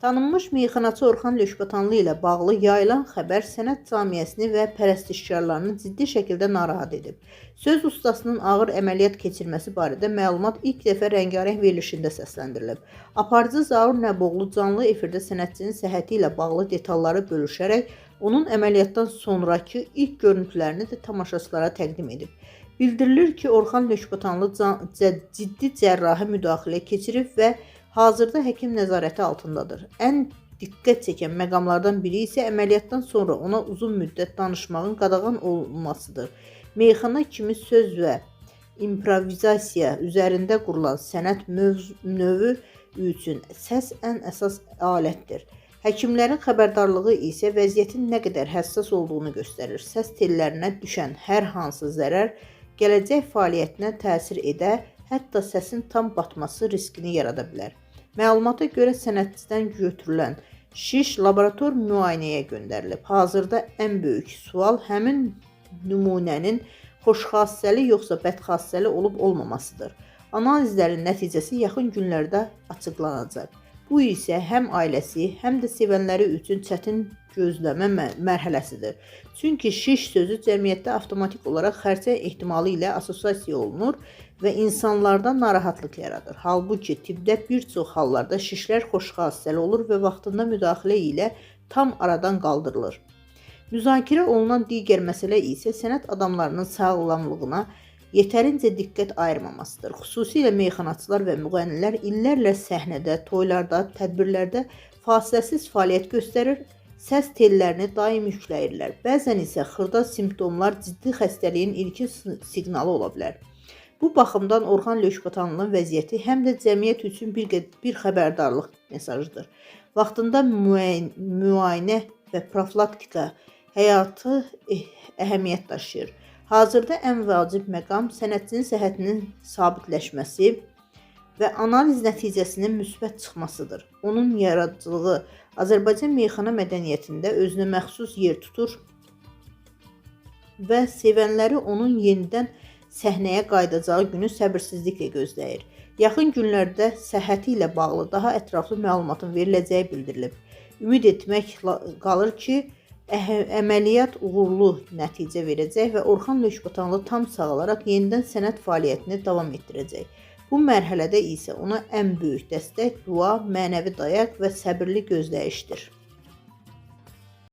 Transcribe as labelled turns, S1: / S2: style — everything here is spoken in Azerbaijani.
S1: Tanınmış meyxanaçı Orxan Lökbətanlı ilə bağlı yayılan xəbər sənət camiyyəsini və pərəstişkarlarını ciddi şəkildə narahat edib. Söz ustasının ağır əməliyyat keçirməsi barədə məlumat ilk dəfə rəngarəng verilişində səsləndirilib. Aparıcı Zaur Nəboğlu canlı efirdə sənətçinin səhhəti ilə bağlı detalları bölüşərək onun əməliyyatdan sonraki ilk görüntülərini də tamaşaçılara təqdim edib. Bildirilir ki, Orxan Lökbətanlı ciddi cərrahi müdaxilə keçirib və hazırda həkim nəzarəti altındadır. Ən diqqət çəkən məqamlardan biri isə əməliyyatdan sonra ona uzun müddət danışmağın qadağan olunmasıdır. Meyxana kimi söz və improvizasiya üzərində qurulan sənət növü üçün səs ən əsas alətdir. Həkimlərin xəbərdarlığı isə vəziyyətin nə qədər həssas olduğunu göstərir. Səs tellərinə düşən hər hansı zərər gələcək fəaliyyətinə təsir edə, hətta səsin tam batması riskini yarada bilər. Məlumata görə sənətçidən götürülən şiş laborator müayinəyə göndərilib. Hazırda ən böyük sual həmin nümunənin xoşxassəli yoxsa bədxassəli olub-olmamasıdır. Analizlərin nəticəsi yaxın günlərdə açıqlanacaq. Bu isə həm ailəsi, həm də sevənləri üçün çətin gözləmə mərhələsidir. Çünki şiş sözü cəmiyyətdə avtomatik olaraq xərçəng ehtimalı ilə assosiasiya olunur və insanlarda narahatlıq yaradır. Halbuki tibbdə bir çox hallarda şişlər xoşxassəli olur və vaxtında müdaxilə ilə tam aradan qaldırılır. Müzakirə olunan digər məsələ isə sənət adamlarının sağlamlığına yetərincə diqqət ayırmamasıdır. Xüsusilə meyxanaçılar və müğənnilər illərlə səhnədə, toylarda, tədbirlərdə fasiləsiz fəaliyyət göstərir, səs tellərini daim yükləyirlər. Bəzən isə xırda simptomlar ciddi xəstəliyin ilkin siqnalı ola bilər. Bu baxımdan Orxan Lökbətanlının vəziyyəti həm də cəmiyyət üçün bir xəbərdarlıq mesajıdır. Vaxtında müayinə və profilaktika həyatı əhəmiyyət daşıyır. Hazırda ən vacib məqam sənətçinin səhhətinin sabitləşməsi və analiz nəticəsinin müsbət çıxmasıdır. Onun yaradıcılığı Azərbaycan meyxana mədəniyyətində özünə məxsus yer tutur və sevənləri onun yenidən səhnəyə qayıdacağı günü səbirsizliklə gözləyir. Yaxın günlərdə səhhəti ilə bağlı daha ətraflı məlumatın veriləcəyi bildirilib. Ümid etmək qalır ki, əməliyyat uğurlu nəticə verəcək və Orxan Lökbətanlı tam sağalaraq yenidən sənət fəaliyyətini davam etdirəcək. Bu mərhələdə isə ona ən böyük dəstək dua, mənəvi dayaq və səbirli gözləyişdir.